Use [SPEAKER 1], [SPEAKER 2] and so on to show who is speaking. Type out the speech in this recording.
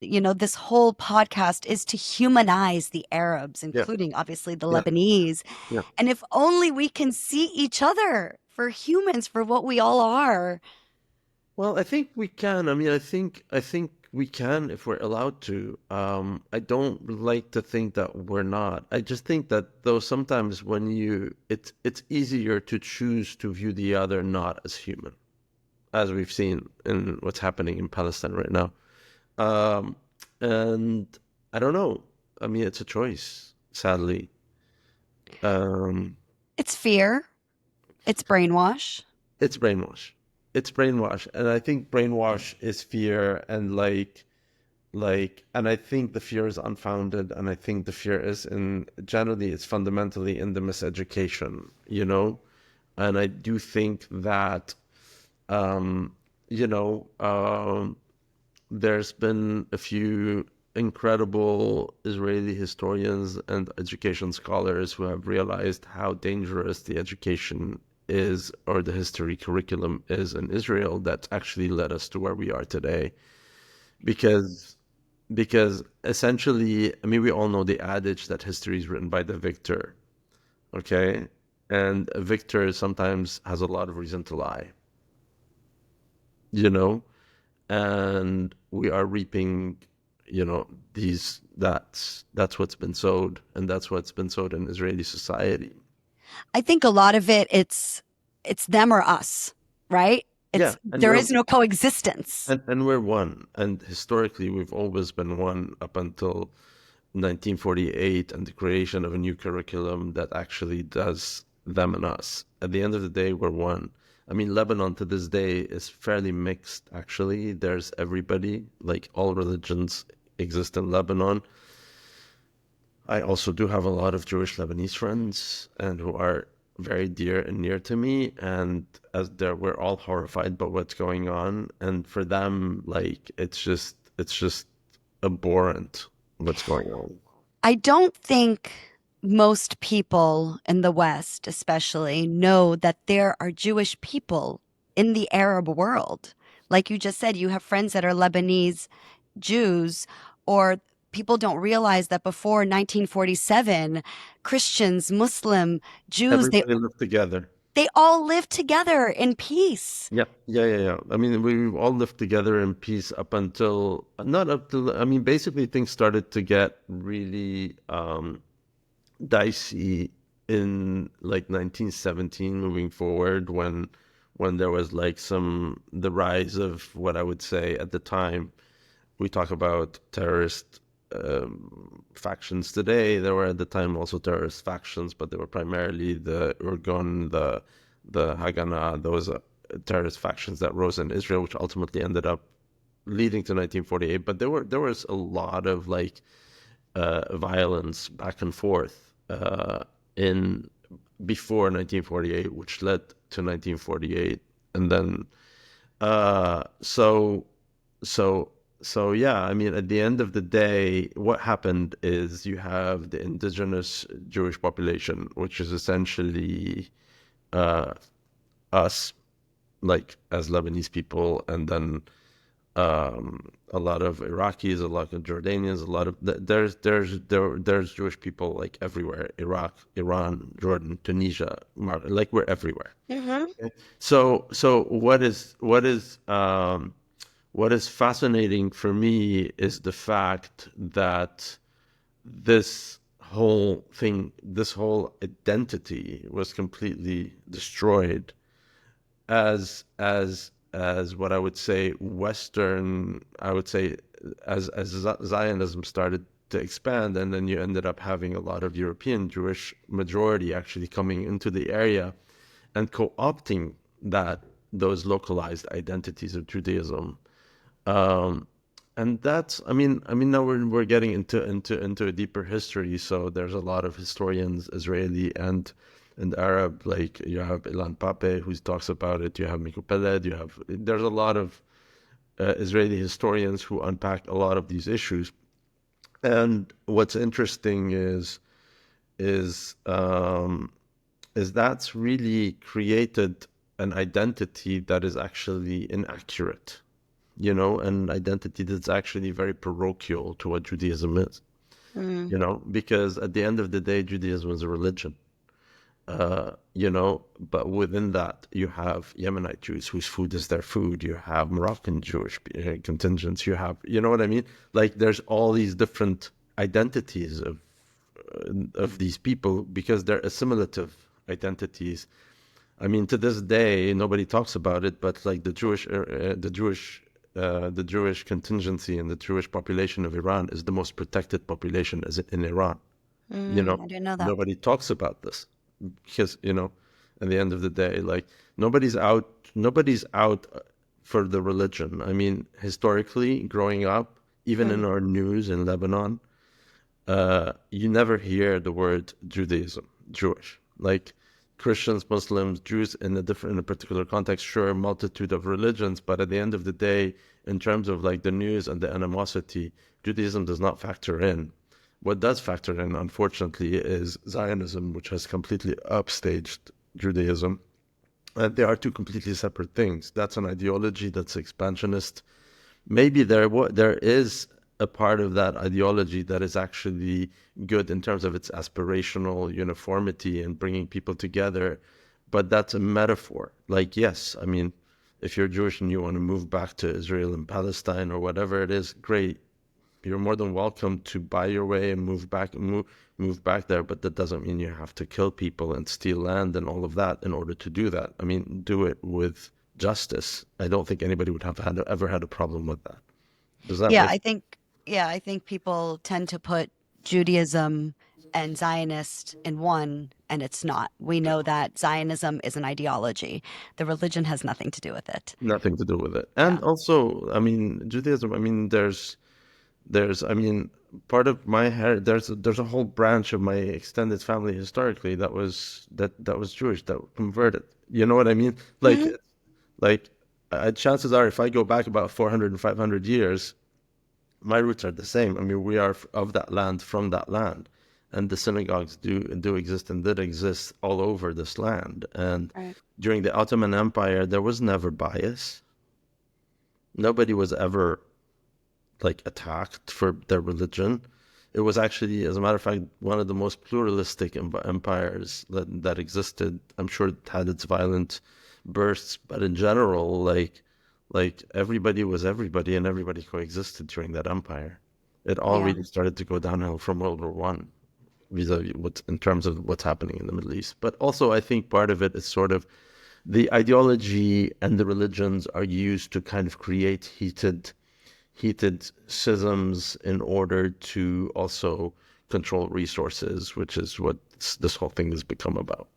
[SPEAKER 1] this whole podcast is to humanize the Arabs,
[SPEAKER 2] Yeah,
[SPEAKER 1] including obviously the
[SPEAKER 2] yeah,
[SPEAKER 1] Lebanese.
[SPEAKER 2] yeah.
[SPEAKER 1] And if only we can see each other for humans, for what we all are.
[SPEAKER 2] Well, I think we can. I mean, I think we can if we're allowed to. I don't like to think that we're not. I just think that though sometimes when it's easier to choose to view the other not as human, as we've seen in what's happening in Palestine right now. Um, and I don't know. I mean, it's a choice, sadly. Um,
[SPEAKER 1] It's fear, it's brainwash.
[SPEAKER 2] it's brainwash. It's brainwash, and I think brainwash is fear, and and I think the fear is unfounded, and I think the fear is in generally it's fundamentally in the miseducation, and I do think that um, you know there's been a few incredible Israeli historians and education scholars who have realized how dangerous the education is, or the history curriculum is in Israel, that actually led us to where we are today. Because essentially, I mean, we all know the adage that history is written by the victor, okay? And a victor sometimes has a lot of reason to lie, you know? And we are reaping, that's what's been sowed, and that's what's been sowed in Israeli society.
[SPEAKER 1] I think a lot of it's them or us, right?
[SPEAKER 2] Yeah,
[SPEAKER 1] It's there is no coexistence.
[SPEAKER 2] and we're one, and historically we've always been one up until 1948 and the creation of a new curriculum that actually does them and us. At the end of the day, we're one. I mean, Lebanon to this day is fairly mixed, actually. There's everybody, like all religions exist in Lebanon. I also do have a lot of Jewish Lebanese friends and who are very dear and near to me. And we're all horrified by what's going on. And for them, like, it's just abhorrent what's going on.
[SPEAKER 1] I don't think most people in the West, especially, know that there are Jewish people in the Arab world. Like you just said, you have friends that are Lebanese Jews, or people don't realize that before 1947, Christians, Muslim, Jews, they
[SPEAKER 2] Everybody lived together.
[SPEAKER 1] they all lived together in peace.
[SPEAKER 2] Yeah, yeah, yeah, yeah. I mean, we all lived together in peace up until, not up to, I mean, basically things started to get really dicey in like 1917 moving forward, when there was like the rise of what I would say at the time, we talk about terrorist factions today. There were at the time also terrorist factions, but they were primarily the Urgun, the Haganah, those terrorist factions that rose in Israel, which ultimately ended up leading to 1948. But there was a lot of like violence back and forth in before 1948, which led to 1948, and then uh, so so so yeah. I mean, at the end of the day, what happened is you have the indigenous Jewish population, which is essentially uh, us, like as Lebanese people, and then a lot of Iraqis, a lot of Jordanians, a lot of there's Jewish people like everywhere: Iraq, Iran, Jordan, Tunisia, like we're everywhere.
[SPEAKER 1] Hmm.
[SPEAKER 2] So what is fascinating for me is the fact that this whole identity was completely destroyed as what I would say Western, I would say, as Zionism started to expand, and then you ended up having a lot of European Jewish majority actually coming into the area and co-opting that those localized identities of Judaism. Um, and that's, I mean, now we're getting into a deeper history. So there's a lot of historians, Israeli and Arab, like you have Ilan Pape who talks about it. You have Miko Peled. There's a lot of Israeli historians who unpack a lot of these issues. And what's interesting is um, is that's really created an identity that is actually inaccurate, an identity that's actually very parochial to what Judaism is,
[SPEAKER 1] Mm.
[SPEAKER 2] because at the end of the day, Judaism is a religion. But within that, you have Yemenite Jews whose food is their food. You have Moroccan Jewish contingents. You have, you know what I mean? Like, there's all these different identities of these people because they're assimilative identities. I mean, to this day, nobody talks about it, but like the Jewish contingency and the Jewish population of Iran is the most protected population as in Iran. You know,
[SPEAKER 1] I didn't know that.
[SPEAKER 2] nobody talks about this because, at the end of the day, like nobody's out for the religion. I mean, historically, growing up, even in
[SPEAKER 1] Mm.
[SPEAKER 2] our news in Lebanon, you never hear the word Judaism, Jewish. Like Christians, Muslims, Jews in a particular context, sure, multitude of religions, but at the end of the day, in terms of like the news and the animosity, Judaism does not factor in. What does factor in, unfortunately, is Zionism, which has completely upstaged Judaism. And they are two completely separate things. That's an ideology that's expansionist. Maybe there is a part of that ideology that is actually good in terms of its aspirational uniformity and bringing people together, but that's a metaphor. Like, yes, I mean, if you're Jewish and you want to move back to Israel and Palestine or whatever it is, great. You're more than welcome to buy your way and move back there, but that doesn't mean you have to kill people and steal land and all of that in order to do that. I mean, do it with justice. I don't think anybody would have ever had a problem with that. Does that
[SPEAKER 1] Yeah,
[SPEAKER 2] make
[SPEAKER 1] I think people tend to put Judaism and Zionist in one, and it's not. We know that Zionism is an ideology. The religion has nothing to do with it.
[SPEAKER 2] nothing to do with it? And
[SPEAKER 1] Yeah.
[SPEAKER 2] also, I mean, Judaism. I mean, I mean, part of my there's a whole branch of my extended family historically that was Jewish that converted. You know what I mean?
[SPEAKER 1] Hmm.
[SPEAKER 2] Like, chances are, if I go back about 400 and 500 years, my roots are the same. I mean, we are of that land, from that land, and the synagogues do exist and did exist all over this land. And
[SPEAKER 1] Right.
[SPEAKER 2] during the Ottoman Empire, there was never bias. Nobody was ever like attacked for their religion. It was actually, as a matter of fact, one of the most pluralistic empires that existed. I'm sure it had its violent bursts, but in general, like everybody was everybody and everybody coexisted during that empire. It all
[SPEAKER 1] Yeah.
[SPEAKER 2] really started to go downhill from World War One, vis-a-vis what in terms of what's happening in the Middle East. But also, I think part of it is sort of the ideology and the religions are used to kind of create heated schisms in order to also control resources, which is what this whole thing has become about.